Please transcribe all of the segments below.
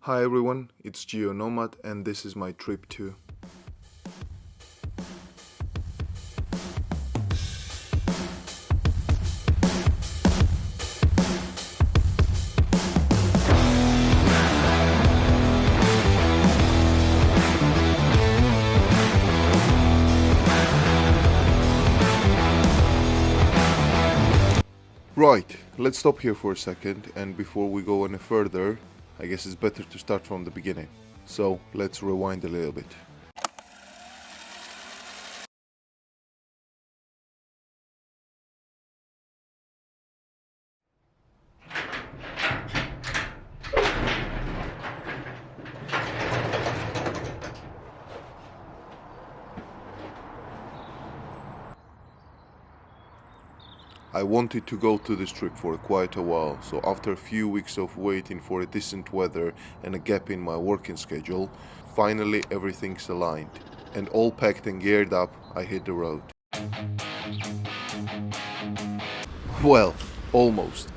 Hi everyone, it's GeoNomad and this is my trip too. Right, let's stop here for a second, and before we go any further, I guess it's better to start from the beginning. So let's rewind a little bit. I wanted to go to this trip for quite a while, so after a few weeks of waiting for a decent weather and a gap in my working schedule, finally everything's aligned. And all packed and geared up, I hit the road. Well, almost.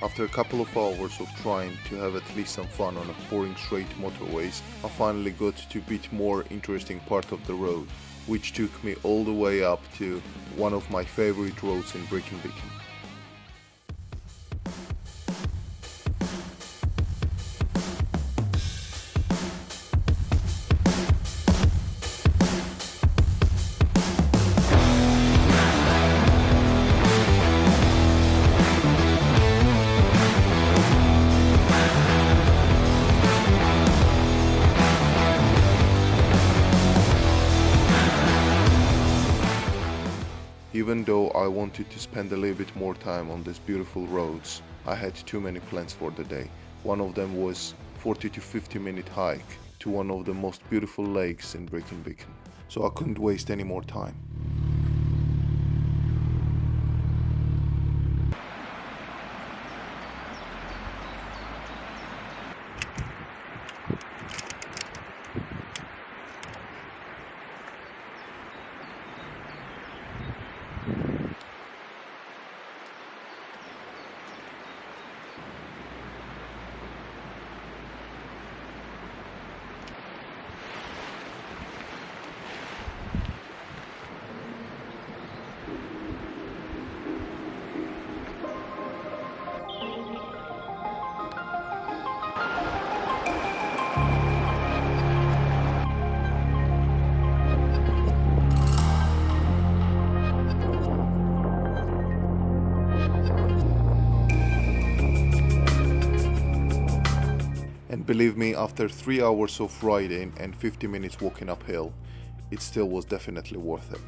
After a couple of hours of trying to have at least some fun on a boring straight motorways, I finally got to a bit more interesting part of the road, which took me all the way up to one of my favorite roads in Brecon Beacon. Even though I wanted to spend a little bit more time on these beautiful roads, I had too many plans for the day. One of them was 40 to 50-minute hike to one of the most beautiful lakes in Brecon Beacon. So I couldn't waste any more time. And believe me, after 3 hours of riding and 50 minutes walking uphill, it still was definitely worth it.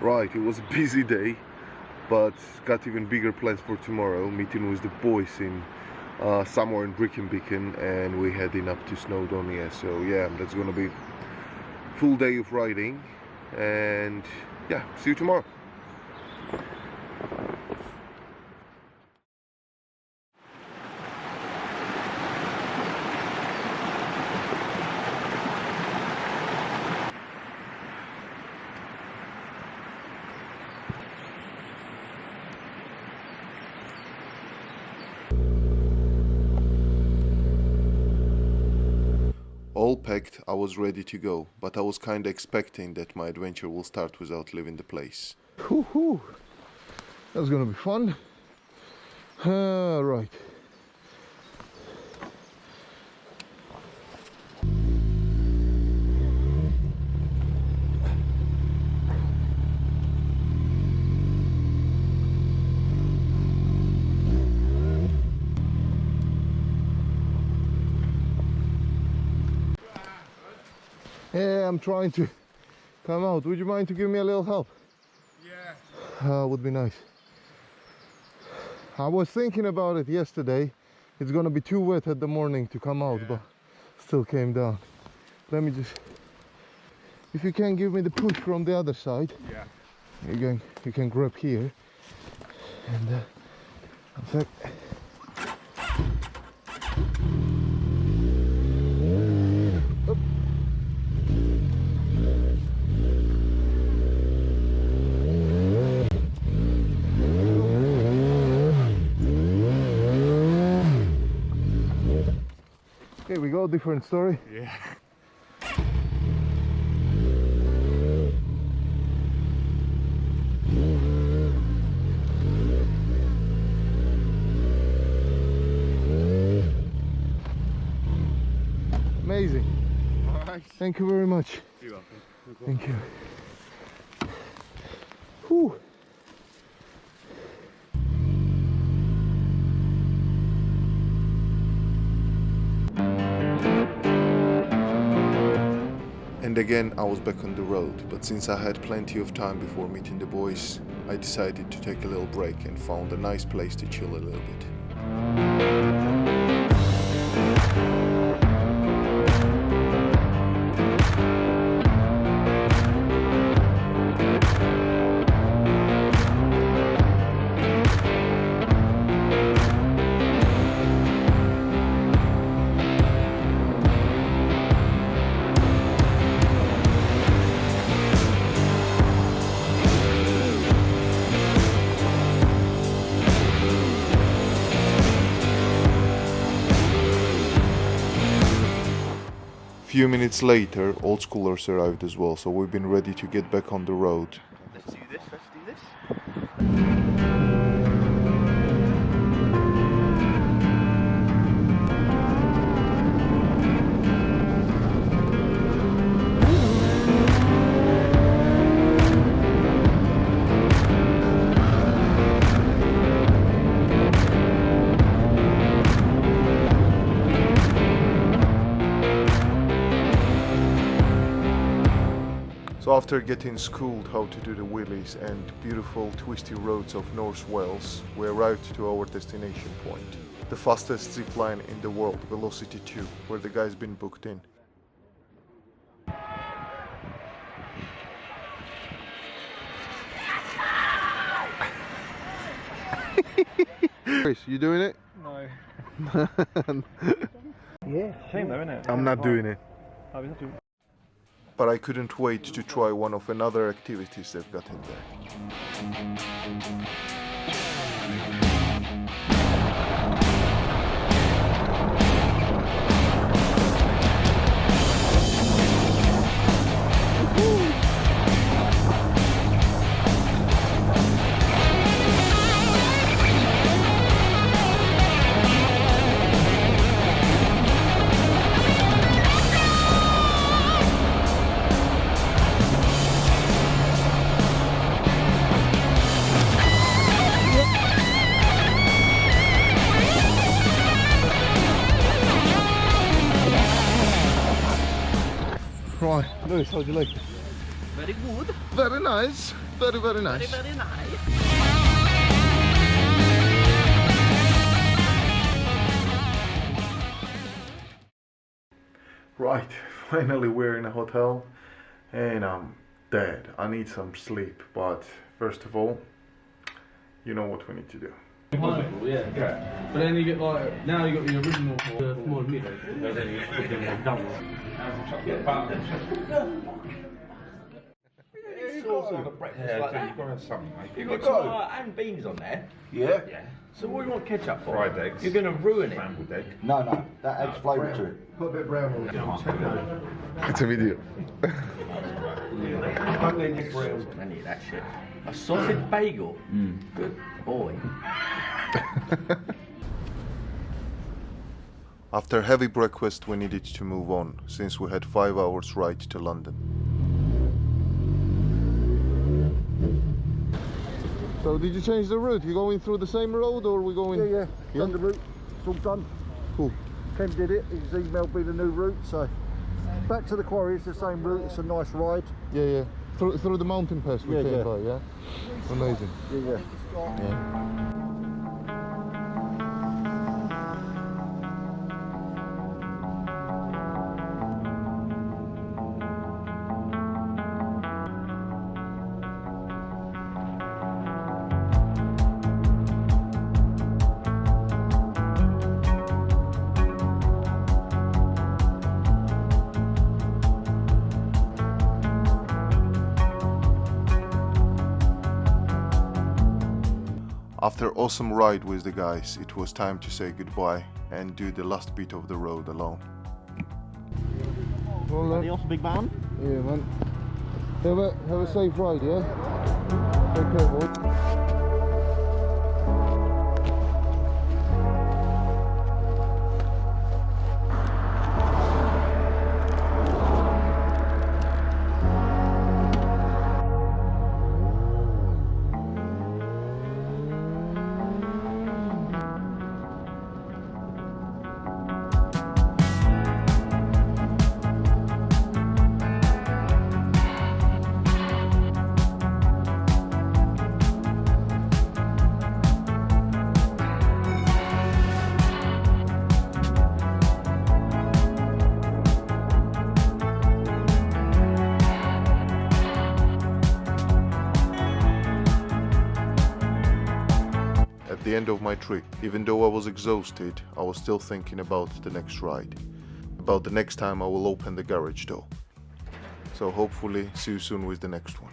Right, it was a busy day, but got even bigger plans for tomorrow. Meeting with the boys in somewhere in Brecon Beacon, and we're heading up to Snowdonia. So yeah, that's gonna be full day of riding, and yeah, see you tomorrow. All packed, I was ready to go, but I was kinda expecting that my adventure will start without leaving the place. Woohoo! That's gonna be fun. Right. Yeah, I'm trying to come out. Would you mind to give me a little help? Yeah. Would be nice. I was thinking about it yesterday. It's gonna be too wet at the morning to come out, but still came down. Let me just... If you can give me the push from the other side. Yeah. You can grab here. And one sec. Here we go, different story. Yeah. Amazing. Nice. Thank you very much. You're welcome. Thank you. Whew. And again I was back on the road, but since I had plenty of time before meeting the boys, I decided to take a little break and found a nice place to chill a little bit. Few minutes later, old schoolers arrived as well, so we've been ready to get back on the road. Let's do this. So after getting schooled how to do the wheelies and beautiful twisty roads of North Wales, we arrived to our destination point. The fastest zip line in the world, Velocity 2, where the guy's been booked in. Chris, you doing it? No. Yeah, shame though, isn't it? I'm not doing it. Oh, he's not doing it. But I couldn't wait to try one of another activities they've got in there. Right, Lewis, how'd you like it? Very good. Very nice. Very, very nice. Very nice. Right, finally we're in a hotel and I'm dead. I need some sleep, but first of all, you know what we need to do. Possible, yeah. But then you get like, now you got the original small and middle. But then you put them like double. sauce on the breakfast like that. You've got to have something, mate. You've got tomato and beans on there. Yeah. Yeah. So what do you want ketchup for? Fried eggs. You're going to ruin it. Scrambled egg. No, no, that adds flavour to it. Put a bit brown on it. It's a video. Any of that shit. A sausage bagel. Good boy. After heavy breakfast we needed to move on, since we had 5 hours ride to London. So did you change the route? You going through the same road or are we going? Yeah, done the route, it's all done. Cool. Ken did it, he's emailed me the new route, so back to the quarry, it's the same route, it's a nice ride. Yeah. Through the mountain pass we came by, yeah? Amazing. Yeah. After awesome ride with the guys, it was time to say goodbye and do the last bit of the road alone. Well, Adios, big man. yeah, man. Have a safe ride, yeah? Take care, boy. At the end of my trip, even though I was exhausted, I was still thinking about the next ride. About the next time I will open the garage door. So hopefully see you soon with the next one.